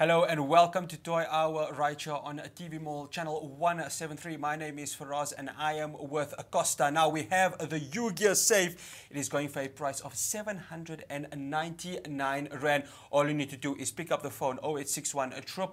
Hello and welcome to Toy Hour right here on TV Mall channel 173. My name is Faraz and I am with Acosta. Now we have the UGEARS Safe. It is going for a price of 799 Rand. All you need to do is pick up the phone 0861 000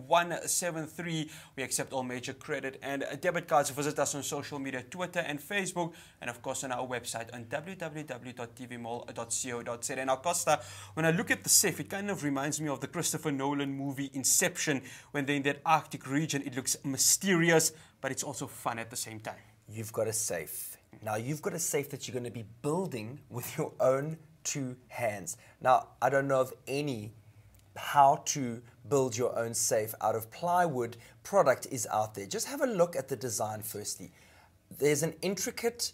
173. We accept all major credit and debit cards. Visit us on social media, Twitter and Facebook, and of course on our website on www.tvmall.co.za. And Acosta, when I look at the safe, it kind of reminds me of the Christopher Nolan movie Inception. When they're in that Arctic region, it looks mysterious, but it's also fun at the same time. You've got a safe. Now, you've got a safe that you're going to be building with your own two hands. Now, I don't know of any how to build your own safe out of plywood product is out there. Just have a look at the design firstly. There's an intricate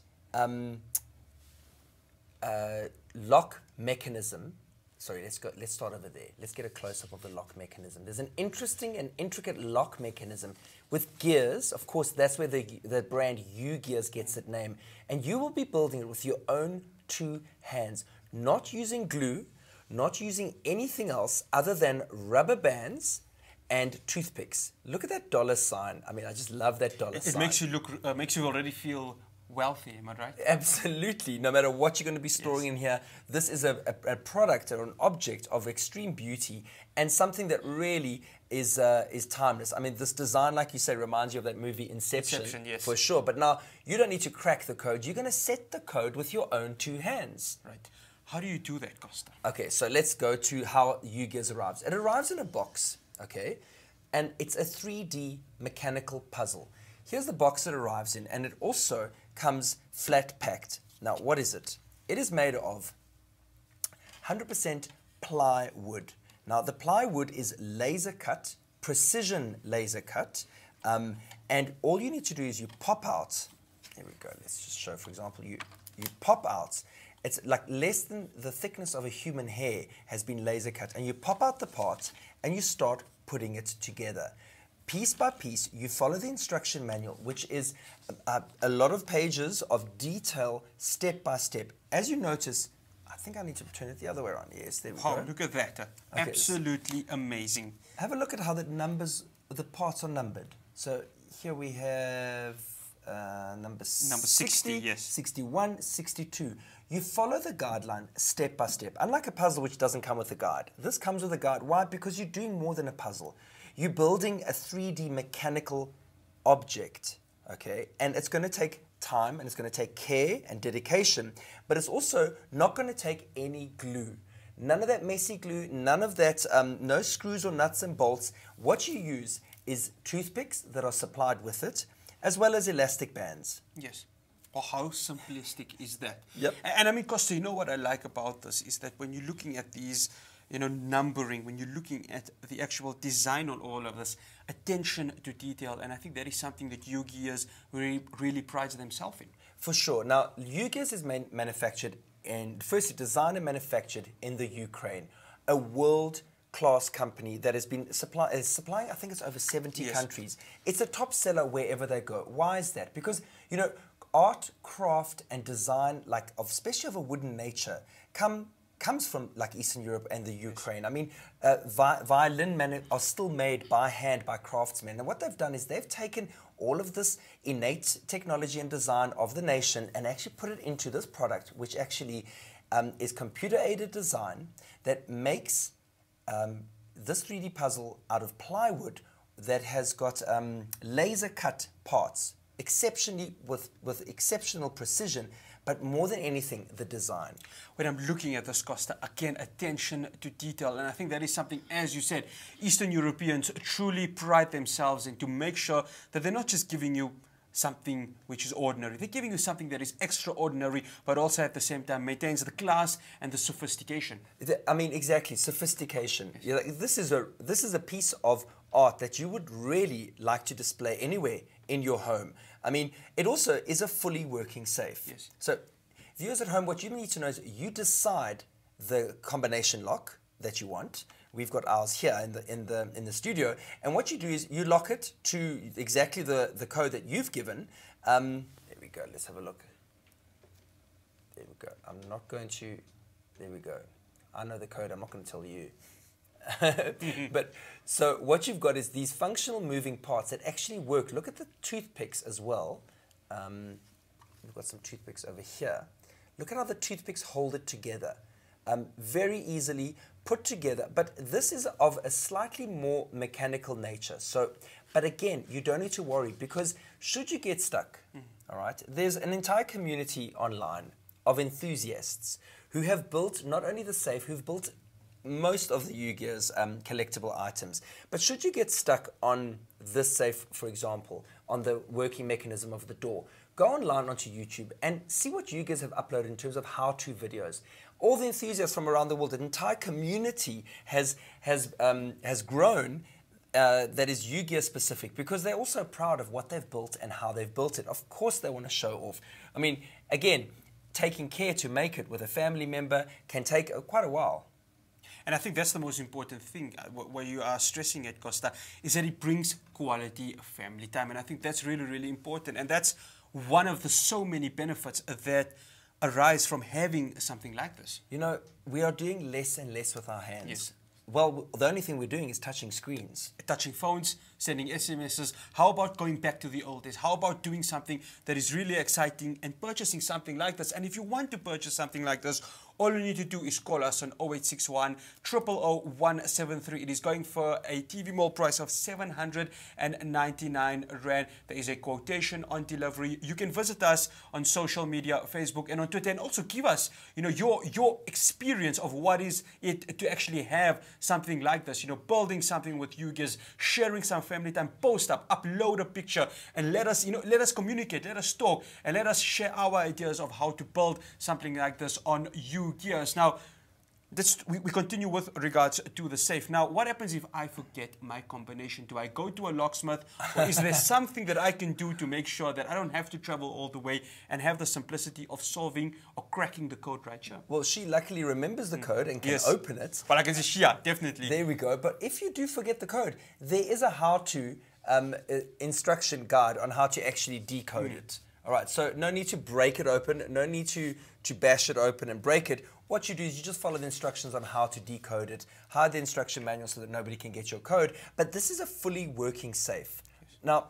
lock mechanism. Sorry, let's start over there. Let's get a close-up of the lock mechanism. There's an interesting and intricate lock mechanism with gears. Of course, that's where the brand UGEARS gets its name. And you will be building it with your own two hands, not using glue, not using anything else other than rubber bands and toothpicks. Look at that dollar sign. I mean, I just love that dollar sign. It makes you look, makes you already feel wealthy, am I right? Absolutely. No matter what you're going to be storing in here, this is a product or an object of extreme beauty and something that really is timeless. I mean, this design, like you say, reminds you of that movie Inception, yes. For sure. But now, you don't need to crack the code. You're going to set the code with your own two hands. Right. How do you do that, Costa? Okay, so let's go to how UGEARS arrives. It arrives in a box, okay? And it's a 3D mechanical puzzle. Here's the box it arrives in, and it also comes flat packed. Now, what is it? It is made of 100% plywood. Now, the plywood is laser cut, precision laser cut, and all you need to do is you pop out. There we go. Let's just show, for example, you pop out. It's like less than the thickness of a human hair has been laser cut, and you pop out the parts and you start putting it together. Piece by piece, you follow the instruction manual, which is a lot of pages of detail, step by step. As you notice, I think I need to turn it the other way around. Yes, there we go. Look at that. Okay. Absolutely amazing. Have a look at how the parts are numbered. So here we have number 60, yes. 61, 62. You follow the guideline step by step. Unlike a puzzle which doesn't come with a guide. This comes with a guide. Why? Because you're doing more than a puzzle. You're building a 3D mechanical object, okay? And it's going to take time, and it's going to take care and dedication, but it's also not going to take any glue. None of that messy glue, none of that, no screws or nuts and bolts. What you use is toothpicks that are supplied with it, as well as elastic bands. Yes. Well, how simplistic is that? Yep. And I mean, Costa, you know what I like about this is that when you're looking at these, you know, numbering, when you're looking at the actual design on all of this, attention to detail, and I think that is something that UGEARS really prides themselves in. For sure. Now, UGEARS is manufactured and firstly designed and manufactured in the Ukraine, a world-class company that has been supplying, I think it's over 70 yes. countries. It's a top seller wherever they go. Why is that? Because, you know, art, craft, and design, like especially of a wooden nature, comes from like Eastern Europe and the Ukraine. I mean, violin are still made by hand by craftsmen. And what they've done is they've taken all of this innate technology and design of the nation and actually put it into this product, which actually is computer-aided design that makes this 3D puzzle out of plywood that has got laser-cut parts, exceptionally with exceptional precision, but more than anything, the design. When I'm looking at this, Costa, again, attention to detail. And I think that is something, as you said, Eastern Europeans truly pride themselves in to make sure that they're not just giving you something which is ordinary. They're giving you something that is extraordinary, but also at the same time maintains the class and the sophistication. I mean, exactly, sophistication. Yes. Like, this is a piece of art that you would really like to display anywhere in your home. I mean, it also is a fully working safe. Yes. So, viewers at home, what you need to know is you decide the combination lock that you want. We've got ours here in the studio, and what you do is you lock it to exactly the code that you've given. There we go. Let's have a look. There we go. I'm not going to. There we go. I know the code. I'm not going to tell you. But so what you've got is these functional moving parts that actually work. Look at the toothpicks as well. We've got some toothpicks over here. Look at how the toothpicks hold it together. Very easily put together, but this is of a slightly more mechanical nature. So, but again, you don't need to worry, because should you get stuck, all right, there's an entire community online of enthusiasts who have built not only the safe, who've built most of the UGEARS collectible items. But should you get stuck on this safe, for example, on the working mechanism of the door, go online onto YouTube and see what UGEARS have uploaded in terms of how-to videos. All the enthusiasts from around the world, an entire community has grown that is UGEARS specific, because they're also proud of what they've built and how they've built it. Of course they want to show off. I mean, again, taking care to make it with a family member can take quite a while. And I think that's the most important thing, where you are stressing it, Costa, is that it brings quality family time. And I think that's really, really important. And that's one of the so many benefits that arise from having something like this. You know, we are doing less and less with our hands. Yes. Well, the only thing we're doing is touching screens. Touching phones, sending SMSs. How about going back to the old days? How about doing something that is really exciting and purchasing something like this? And if you want to purchase something like this, all you need to do is call us on 0861 000 173. It is going for a TV mall price of 799 Rand. There is a quotation on delivery. You can visit us on social media, Facebook and on Twitter, and also give us, you know, your experience of what is it to actually have something like this. You know, building something with UGEARS, sharing some family time, post up, upload a picture, and let us, you know, let us communicate, let us talk, and let us share our ideas of how to build something like this on UGEARS. Now, we continue with regards to the safe. Now, what happens if I forget my combination? Do I go to a locksmith? Or is there something that I can do to make sure that I don't have to travel all the way and have the simplicity of solving or cracking the code right here? Well, she luckily remembers the code and can open it. But I can say, yeah, definitely. There we go. But if you do forget the code, there is a how-to instruction guide on how to actually decode it. All right, so no need to break it open, no need to bash it open and break it. What you do is you just follow the instructions on how to decode it, hide the instruction manual so that nobody can get your code. But this is a fully working safe. Now,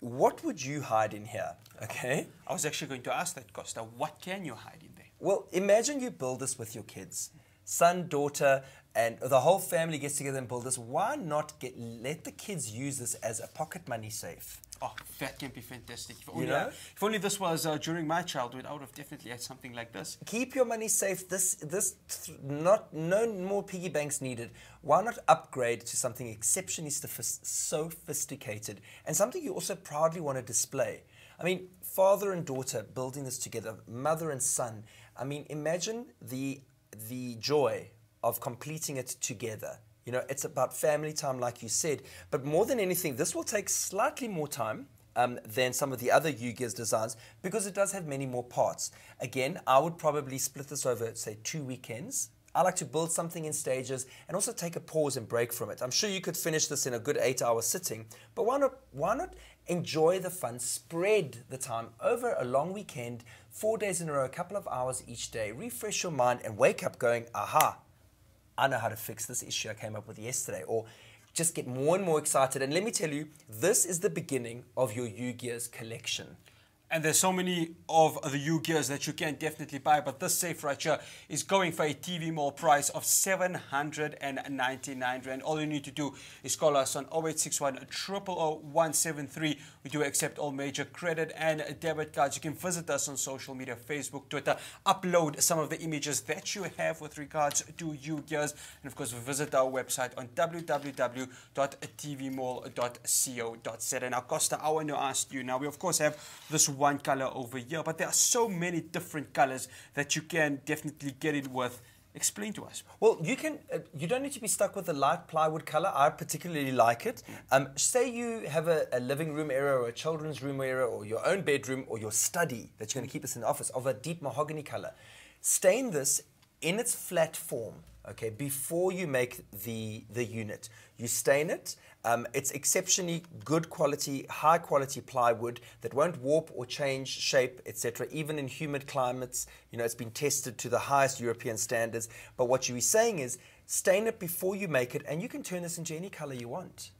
what would you hide in here, okay? I was actually going to ask that, Costa. What can you hide in there? Well, imagine you build this with your kids. Son, daughter, and the whole family gets together and build this. Why not let the kids use this as a pocket money safe? Oh, that can be fantastic. If only this was during my childhood, I would have definitely had something like this. Keep your money safe. No more piggy banks needed. Why not upgrade to something exceptionally sophisticated and something you also proudly want to display? I mean, father and daughter building this together, mother and son. I mean, imagine the joy of completing it together. You know, it's about family time, like you said. But more than anything, this will take slightly more time than some of the other UGEARS designs, because it does have many more parts. Again, I would probably split this over, say, 2 weekends. I like to build something in stages and also take a pause and break from it. I'm sure you could finish this in a good 8-hour sitting, but why not enjoy the fun, spread the time over a long weekend, 4 days in a row, a couple of hours each day, refresh your mind and wake up going, aha, I know how to fix this issue I came up with yesterday, or just get more and more excited. And let me tell you, this is the beginning of your UGEARS collection. And there's so many of the UGEARS that you can definitely buy, but this safe right here is going for a TV mall price of 799 Rand. All you need to do is call us on 0861 000 173. We do accept all major credit and debit cards. You can visit us on social media, Facebook, Twitter, upload some of the images that you have with regards to UGEARS, and of course visit our website on www.tvmall.co.za. Now, Costa, I want to ask you, now we of course have this one color over here, but there are so many different colors that you can definitely get it with. Explain to us. Well, you can. You don't need to be stuck with the light plywood color. I particularly like it. Say you have a living room area or a children's room area or your own bedroom or your study that you're going to keep this in the office of a deep mahogany color. Stain this in its flat form. okay, before you make the unit. You stain it. It's exceptionally good quality, high quality plywood that won't warp or change shape, etc. Even in humid climates, you know, it's been tested to the highest European standards. But what you're saying is stain it before you make it, and you can turn this into any color you want.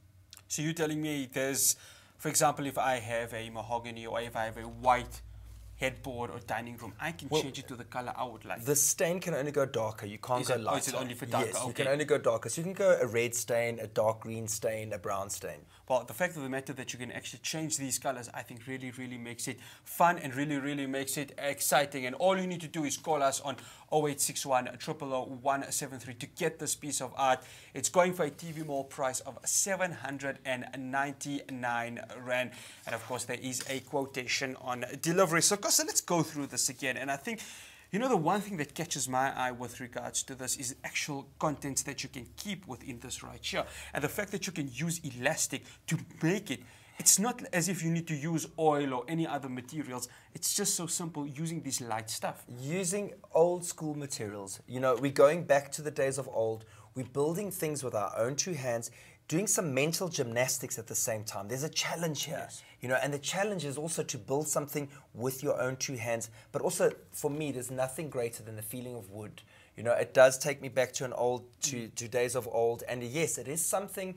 So you're telling me there's, for example, if I have a mahogany or if I have a white headboard or dining room, I can change it to the color I would like. The stain can only go darker. You can't go lighter. Oh, is it only for darker? Yes, okay. You can only go darker. So you can go a red stain, a dark green stain, a brown stain. Well, the fact of the matter that you can actually change these colors, I think really makes it fun and really makes it exciting. And all you need to do is call us on 0861 000 173 to get this piece of art. It's going for a TV Mall price of 799 Rand. And of course, there is a quotation on delivery. So, Costa, let's go through this again. And I think, you know, the one thing that catches my eye with regards to this is actual contents that you can keep within this right here. And the fact that you can use elastic to make it. It's not as if you need to use oil or any other materials. It's just so simple using this light stuff. Using old school materials. You know, we're going back to the days of old. We're building things with our own two hands, doing some mental gymnastics at the same time. There's a challenge here, yes. You know, and the challenge is also to build something with your own two hands. But also, for me, there's nothing greater than the feeling of wood. You know, it does take me back to to days of old. And yes, it is something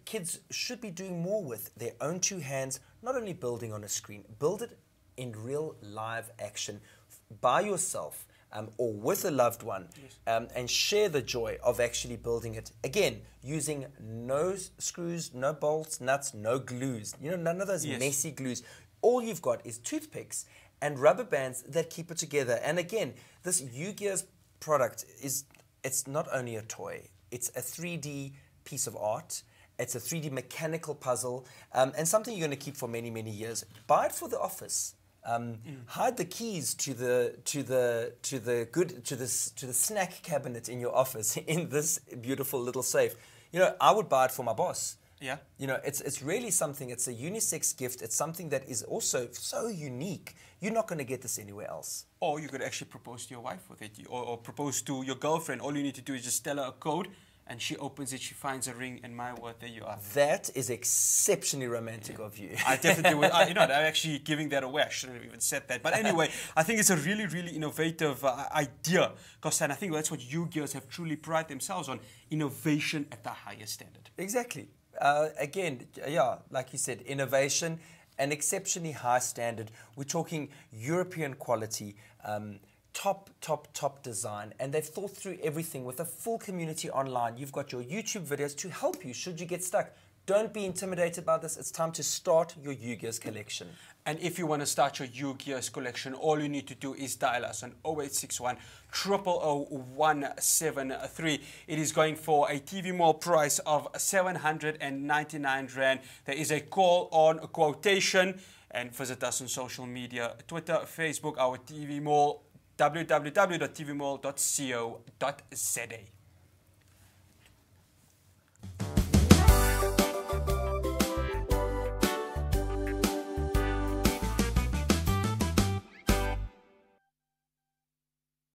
kids should be doing more with their own two hands, not only building on a screen, build it in real live action by yourself. Or with a loved one, yes. And share the joy of actually building it. Again, using no screws, no bolts, nuts, no glues. You know, none of those yes. messy glues. All you've got is toothpicks and rubber bands that keep it together. And again, this UGEARS product it's not only a toy, it's a 3D piece of art. It's a 3D mechanical puzzle, and something you're going to keep for many years. Buy it for the office. Hide the keys to the snack cabinet in your office in this beautiful little safe. You know, I would buy it for my boss. Yeah. You know, it's really something. It's a unisex gift. It's something that is also so unique. You're not going to get this anywhere else. Or you could actually propose to your wife with it, or propose to your girlfriend. All you need to do is just tell her a code, and she opens it, she finds a ring, and my word, there you are. That is exceptionally romantic of you. I definitely would. You know, I'm actually giving that away. I shouldn't have even said that. But anyway, I think it's a really innovative idea, Costa, and I think that's what UGEARS have truly prided themselves on, innovation at the highest standard. Exactly. Again, yeah, like you said, innovation, an exceptionally high standard. We're talking European quality, top design, and they've thought through everything with a full community online. You've got your YouTube videos to help you should you get stuck. Don't be intimidated by this. It's time to start your UGEARS collection. And if you want to start your UGEARS collection, all you need to do is dial us on 0861 000 173. It is going for a TV Mall price of 799 Rand. There is a call on quotation, and visit us on social media, Twitter, Facebook, our TV Mall, www.tvmall.co.za.